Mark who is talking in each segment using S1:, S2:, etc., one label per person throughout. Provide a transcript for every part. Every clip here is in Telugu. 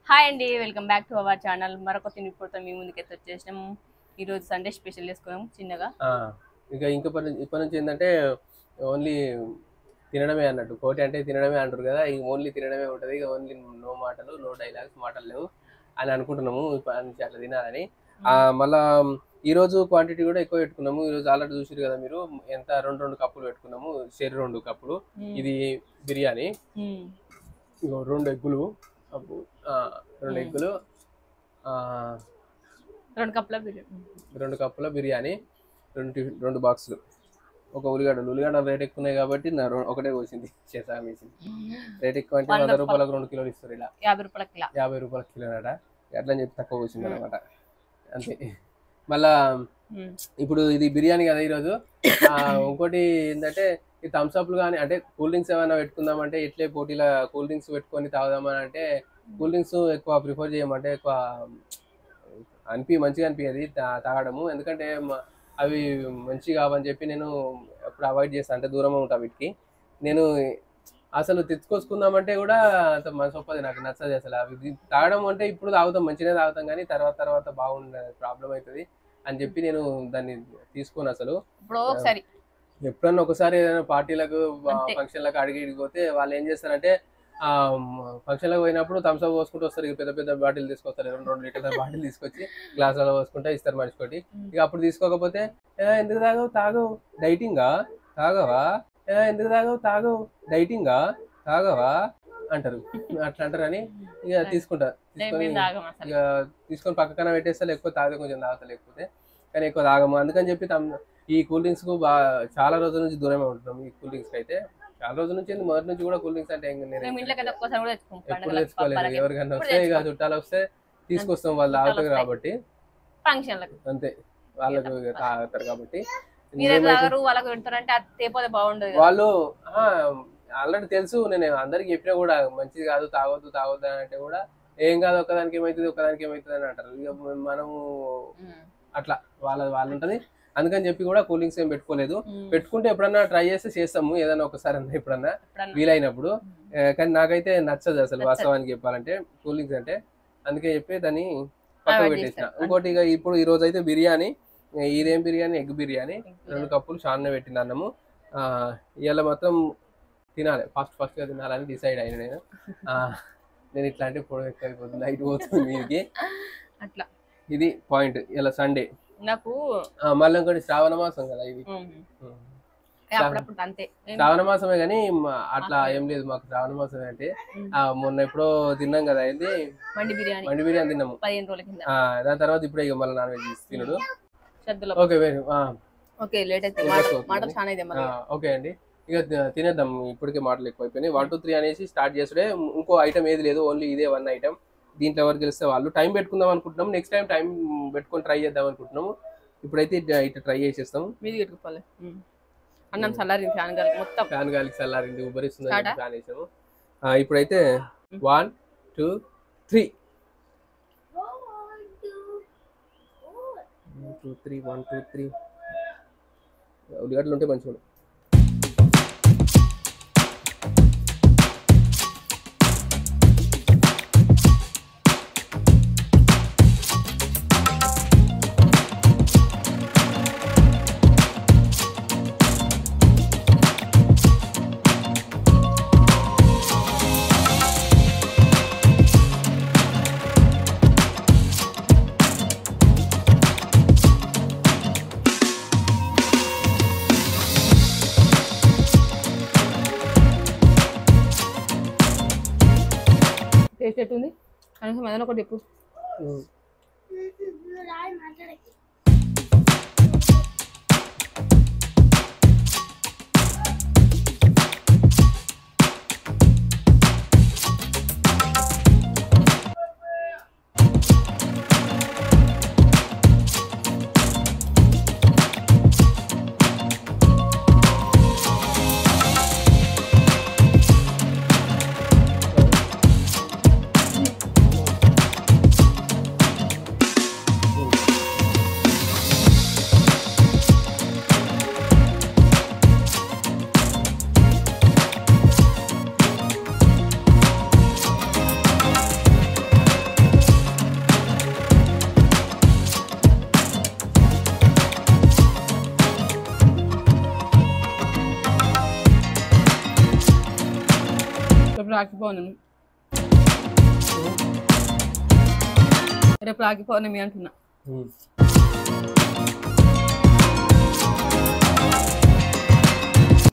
S1: హాయ్ అండి, welcome back to our channel. మరొక తినిపోతాం మీ ముందుకైతే వచ్చేసినాము. ఈరోజు సండే స్పెషల్ చేసుకున్నాము చిన్నగా.
S2: ఇంకా ఇప్పటి నుంచి ఏంటంటే ఓన్లీ తినడమే అన్నట్టు. కోటి అంటే తినడమే అంటారు కదా, ఇక ఓన్లీ తినడమే ఉంటుంది. ఇక ఓన్లీ నో మాటలు, నో డైలాగ్స్, మాటలు లేవు అని అనుకుంటున్నాము. ఇప్పటి నుంచి అట్లా తినాలని. మళ్ళా ఈరోజు క్వాంటిటీ కూడా ఎక్కువ పెట్టుకున్నాము. ఈరోజు ఆల్రెడీ చూసారు కదా మీరు, ఎంత రెండు కప్పులు పెట్టుకున్నాము. 2 కప్పులు. ఇది బిర్యానీ. 2 ఎగ్గులు, 2 ఎగ్గులు, 2 కప్పుల బిర్యానీ, 2 బాక్సులు, ఒక ఉల్లిగడ్డలు రేట్ ఎక్కువ కాబట్టి ఒకటే కోసింది, చేసాం వేసింది. రేట్ ఎక్కువ అంటే 100 రూపాయలకు 2 కిలోలు ఇస్తారు. ఇలా 50 రూపాయల కిలో అట. అట్లా అని చెప్పి తక్కువ కోసింది అనమాట. అంతే. మళ్ళా ఇప్పుడు ఇది బిర్యానీ కదా ఈరోజు. ఇంకోటి ఏంటంటే ఈ థమ్స్అప్లు కానీ, అంటే కూల్ డ్రింక్స్ ఏమైనా పెట్టుకుందామంటే ఇట్లే పోటీల కూల్ డ్రింక్స్ పెట్టుకొని తాగుదామని అంటే కూల్ డ్రింక్స్ ఎక్కువ ప్రిఫర్ చేయమంటే ఎక్కువ మంచిగా అనిపించేది తాగడము. ఎందుకంటే అవి మంచి కావని చెప్పి నేను ఎప్పుడు అవాయిడ్ చేస్తాను, అంటే దూరంగా ఉంటాను వీటికి. నేను అసలు తెచ్చుకొచ్చుకుందామంటే కూడా అంత మనసు ఒప్పది, నాకు నచ్చదు అసలు. అవి తాగడం అంటే ఇప్పుడు తాగుతాం, మంచిగా తాగుతాం, కానీ తర్వాత బాగుండే ప్రాబ్లం అవుతుంది అని చెప్పి నేను దాన్ని తీసుకోను అసలు. ఎప్పుడన్నా ఒకసారి ఏదైనా పార్టీలకు ఫంక్షన్లకు అడిగిపోతే వాళ్ళు ఏం చేస్తారంటే ఫంక్షన్లకు పోయినప్పుడు థమ్స్అప్ పోసుకుంటూ వస్తారు. పెద్ద పెద్ద బాటిల్ తీసుకొస్తారు, 2 లీటర్ల బాటిల్ తీసుకొచ్చి గ్లాసులలో పోసుకుంటా ఇస్తారు మనిషికోటి. ఇక అప్పుడు తీసుకోకపోతే ఎందుకు తాగవు డైటింగా, తాగవా, ఎందుకు తాగవు డైటింగా, తాగవా అంటారు. అట్లా అంటారని ఇక తీసుకుంటా. తీసుకొని పక్కన పెట్టేస్తా, లేకపోతే తాగితే కొంచెం తాగుతా, లేకపోతే కానీ ఎక్కువ తాగము. అందుకని చెప్పి ఈ కూల్ డ్రింక్స్ కు చాలా రోజుల నుంచి దూరమే ఉంటున్నాం. ఈ కూల్ డ్రింక్స్ అయితే చాలా రోజుల నుంచి, మొదటి నుంచి కూడా కూల్ డ్రింక్స్ అంటే ఎప్పుడు తెచ్చుకోలేదు. ఎవరికైనా వస్తే ఇక చుట్టాలు వస్తే తీసుకొస్తాం, వాళ్ళు తాగుతారు కాబట్టి. అంతే, వాళ్ళకు తాగుతారు కాబట్టి. వాళ్ళు ఆల్రెడీ తెలుసు, నేను అందరికి చెప్పినా కూడా మంచిది కాదు, తాగొద్దు అని అంటే కూడా ఏం కాదు, ఒకదానికి ఏమవుతుంది అని అంటారు. ఇక మనము అట్లా వాళ్ళు ఉంటది. అందుకని చెప్పి కూడా కూల్ డ్రింక్స్ ఏం పెట్టుకోలేదు. పెట్టుకుంటే ఎప్పుడన్నా ట్రై చేస్తాము, ఏదైనా ఒకసారి అన్నా ఎప్పుడన్నా వీలైనప్పుడు. కానీ నాకైతే నచ్చదు అసలు, వాస్తవానికి చెప్పాలంటే కూల్ డ్రింక్స్ అంటే. అందుకే చెప్పి దాన్ని పక్కన పెట్టేసిన. ఇంకోటి ఇక ఇప్పుడు ఈ రోజు అయితే బిర్యానీ. ఇదేం బిర్యానీ? ఎగ్ బిర్యానీ. 2 కప్పులు చాన్న పెట్టిన అన్నము. ఇవాళ మొత్తం తినాలి, ఫాస్ట్ గా తినాలని డిసైడ్ అయిన నేను. నేను ఇట్లా అంటే పొడవు ఎక్కువ అయిపోతుంది, నైట్ పోతుంది మీదికి. అట్లా ఇది పాయింట్. ఇలా సండే నాకు మళ్ళీ ఇంకోటి శ్రావణ మాసం కదా ఇది. శ్రావణ మాసమే కానీ అట్లా ఏం లేదు మాకు. శ్రావణ మాసమే అంటే మొన్న ఎప్పుడో తిన్నాం కదా, ఇది మండి బిర్యానీ తిన్నాము 15 రోజుల కింద. దాని తర్వాత ఇప్పుడు ఇక మళ్ళీ నాన్ వెజ్ తినడు. ఓకే అండి, ఇక తినేద్దాం. ఇప్పటికే మాటలు ఎక్కువైపోయినాయి. 1 2 3 అనేసి స్టార్ట్ చేసుడే. ఇంకో ఐటమ్ ఏది లేదు, ఓన్లీ ఇదే 1 ఐటమ్. దీంట్లో ఎవరు గెలిస్తే వాళ్ళు. టైం పెట్టుకుందాం అనుకుంటున్నాం, నెక్స్ట్ టైం పెట్టుకొని ట్రై చేద్దాం అనుకుంటున్నాము. ఇప్పుడైతే ఇట్లా ట్రై చేసేస్తాం. అన్నం చల్లారింది, ఫ్యాన్ గాలికి చల్లారింది, ఉబ్బరిస్తుంది, ఫ్యాన్ వేసాము. ఇప్పుడైతే 1 2 3 1 2 3 ఉల్లిగడ్డలు ఉంటే మంచిగా.
S1: టేస్ట్ ఎట్టుంది కనీసం ఏదైనా ఒకటి చెప్పు. రాఖీ పౌర్ణమి రేపు రాఖీ పౌర్ణమి అంటున్నా.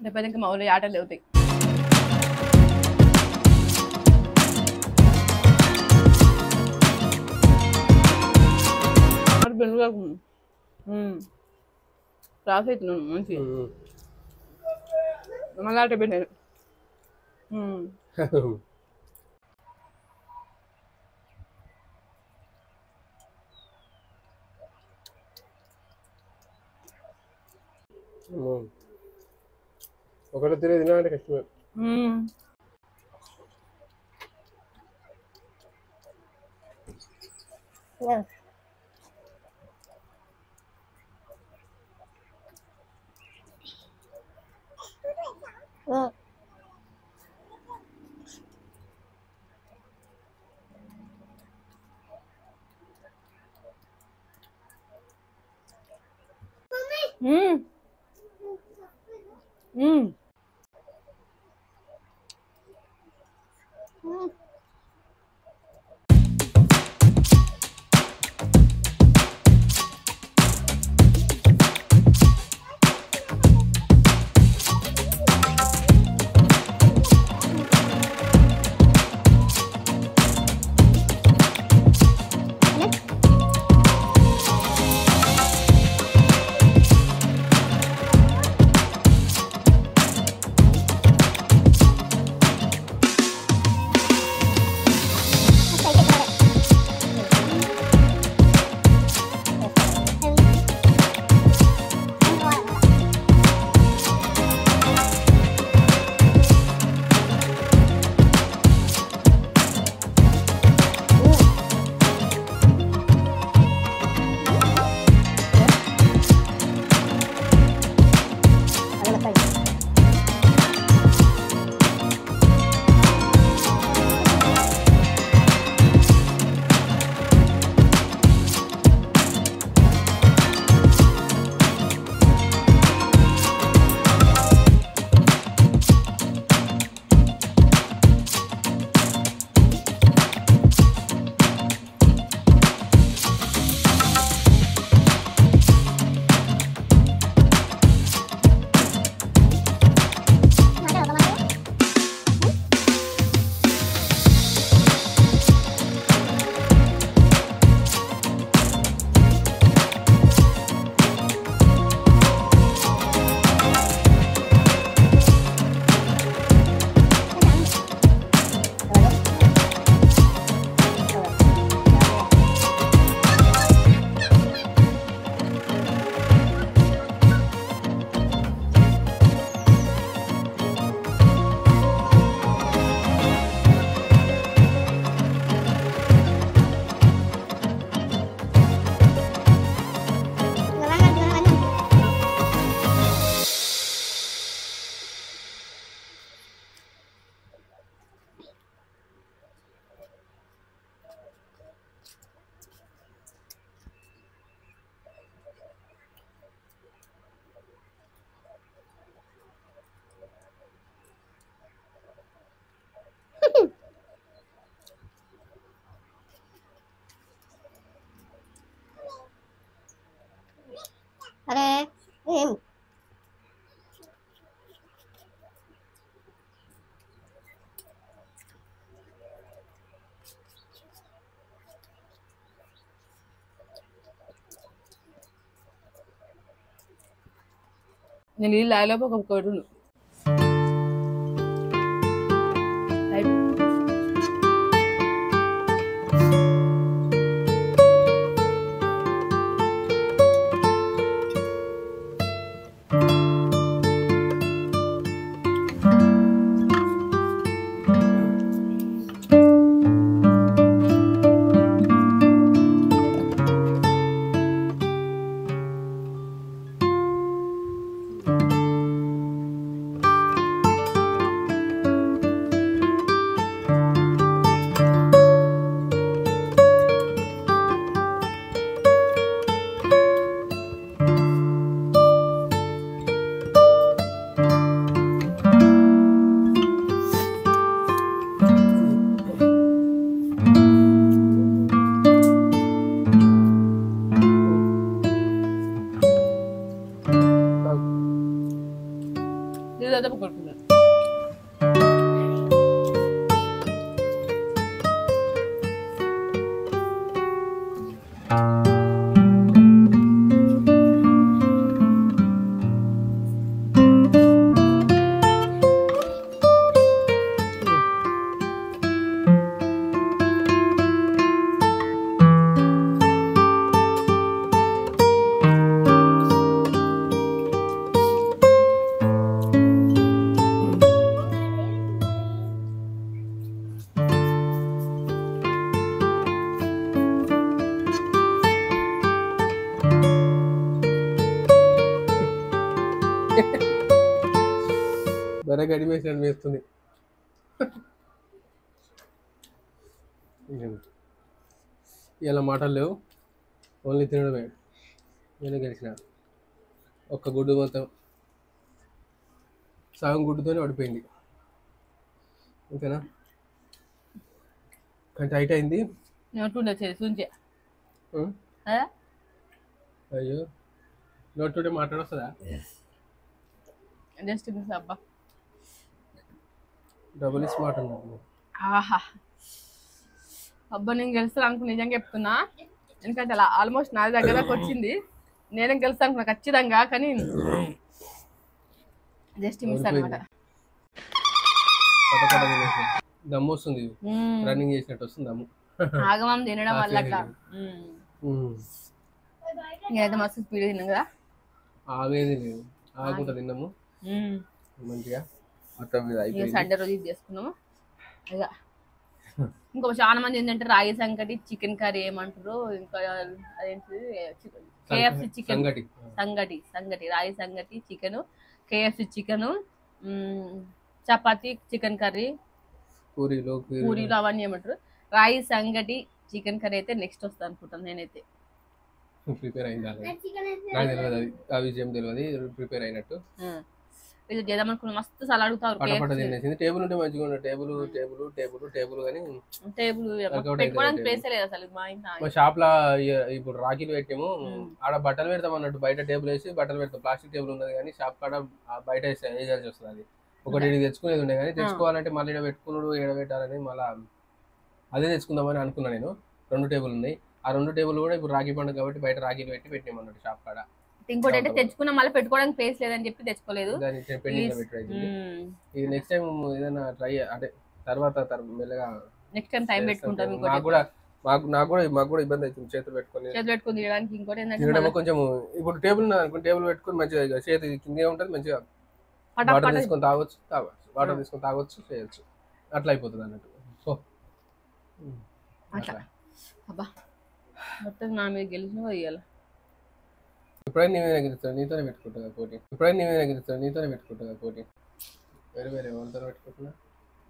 S1: రేపు ఇంకా మా ఊళ్ళో ఆటలు అవుతాయి. క్లాస్ అవుతున్నాను మంచి మళ్ళీ ఆట పెట్టారు.
S2: ఒకటి తినే తినాలంటే కష్టమే.
S3: అరే ఏం
S1: నేను నీళ్ళు తాగలేపు ఒక కొడును ఇదంతా కొడుకున్నాను.
S2: బరే గడి వేసినట్టు వేస్తుంది. ఇలా మాటలు లేవు, ఓన్లీ తినడమే. నేను గెలిచిన ఒక్క గుడ్డు మొత్తం సగం గుడ్డుతోనే పడిపోయింది. ఓకేనా, కానీ టైట్ అయింది. అయ్యో నోటుంటే మాట్లాడొస్తుందా?
S1: జస్ట్ మిస్ అబ్బా.
S2: డబుల్ స్మార్ట్ అన్నారు.
S1: ఆహా అబ్బా, నేను గెలుస్తాను అనుకుని నిజంగా చెప్తున్నా. ఎందుకంటే అలా ఆల్మోస్ట్ నా దగ్గరకు వచ్చింది. నేనే గెలుస్తాను అనుకున్నా ఖచ్చితంగా, కానీ జస్ట్ మిస్ అనమాట.
S2: దమ్ము వస్తుంది, రన్నింగ్ చేసినట్టు వస్తుంది దమ్ము.
S1: ఆగమం తినడం వల్ల అట్లా. నేనైతే మస్తు స్పీడ్ తిన్నాం కదా.
S2: ఆగేది లేదు, ఆగకుండా తిన్నాము మంచిగా.
S1: సండే రోజు ఇది చేసుకున్నాము. ఇక ఇంకో చాలా మంది ఏంటంటే రాగి సంగటి, చికెన్ కర్రీ ఏమంటారు, ఇంకా అదేంటి కేఎఫ్సి చికెన్ సంగటి రాగి సంగటి chicken, KFC chicken, chapati chicken curry, పూరీలు అవన్నీ ఏమంటారు. రాగి సంగటి చికెన్ కర్రీ అయితే నెక్స్ట్ వస్తా అనుకుంటాను నేనైతే.
S2: ప్రిపేర్ అయిందా నాకు తెలియదు, అది ఆ విజయం తెలియదు. ప్రిపేర్ అయినట్టు
S1: ఇది చేద్దాం అనుకున్నా. మస్తు సార్లు అడుగుతారు.
S2: టేబుల్ ఉంటే మంచిగా ఉండదు. టేబుల్ కానీ
S1: టేబుల్ పెట్టుకోవడానికి ప్లేస్ లేదు అసలు
S2: మా షాప్ లా. ఇప్పుడు రాఖీలు పెట్టాము, ఆడ బట్టలు పెడతాం అన్నట్టు. బయట టేబుల్ వేసి బట్టలు పెడతాం. ప్లాస్టిక్ టేబుల్ ఉన్నది కానీ షాప్ కాడ బయట వేయాల్సి వస్తుంది. అది ఒకటి తెచ్చుకునేది ఉండే కానీ తెచ్చుకోవాలంటే మళ్ళీ ఇక్కడ పెట్టుకున్నాడు ఎడబెట్టాలని మళ్ళీ అదే తెచ్చుకుందామని అనుకున్నా నేను. 2 టేబుల్ ఉన్నాయి. ఆ 2 టేబుల్ కూడా ఇప్పుడు రాఖీ పండుగ కాబట్టి బయట రాఖీలు పెట్టి పెట్టామన్నట్టు షాప్ కాడ.
S1: ఇంకోటి అంటే తెచ్చుకున్నా మళ్ళీ పెట్టుకోవడానికి ప్లేస్ లేదని చెప్పి తెచ్చుకోలేదు.
S2: ఇది నెక్స్ట్ టైం ఏదైనా ట్రై అంటే తర్వాత మెల్లగా
S1: నెక్స్ట్ టైం టైం పెట్టుకుంటాం.
S2: నాకు కూడా ఇబ్బంది అవుతుంది చేతులు పెట్టుకొని
S1: తినడానికి. ఇంకోటి
S2: ఏంటంటే కొంచెం ఇప్పుడు టేబుల్ ఉన్నది, టేబుల్ పెట్టుకుని మంచిగా చేతి కింద ఉంటుంది, మంచిగా వాటర్ తీసుకొని తాగొచ్చు చేయొచ్చు. అట్లా అయిపోతుంది అన్నట్టు. సో
S1: అట్లా అబ్బా మొత్తం నా మీద గెలిచిన ఇవ్వాలి.
S2: ఎప్పుడైనా నీవైనా గెలుస్తాను నీతోనే పెట్టుకుంటా పోటీ. వేరే ఎవరితో పెట్టుకుంటున్నా?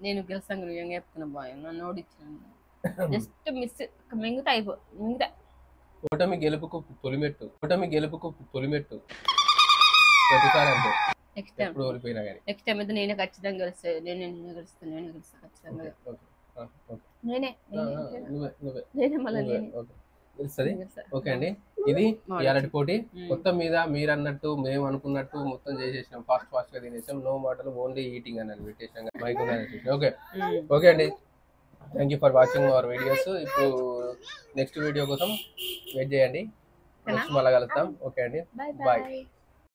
S1: నేను గెలుస్తాను నిజంగా చెప్తున్నా. బాయ్ నన్ను ఓడించాను. జస్ట్ మిస్ మిగతా మిగతా
S2: ఓటమి గెలుపుకు తొలిమెట్టు. ప్రతిసారి అంటే
S1: నెక్స్ట్ టైం
S2: ఎప్పుడు ఓడిపోయినా కానీ
S1: నెక్స్ట్ టైం అయితే నేనే ఖచ్చితంగా గెలుస్తాను. నేనే గెలుస్తాను ఖచ్చితంగా. నేనే మళ్ళీ
S2: తెలుస్తుంది. ఓకే అండి, ఇది ఇయాలటి పోటీ. మొత్తం మీద మీరు అన్నట్టు మేము అనుకున్నట్టు మొత్తం చేసేసినాం. ఫాస్ట్ గా తినేసాం. నో మాటలు, ఓన్లీ ఈటింగ్ అని పెట్టేసాం. ఓకే అండి, thank you for watching our videos. ఇప్పుడు నెక్స్ట్ వీడియో కోసం వెయిట్ చేయండి. నెక్స్ట్ మళ్ళీ కలుస్తాం. ఓకే అండి, బాయ్.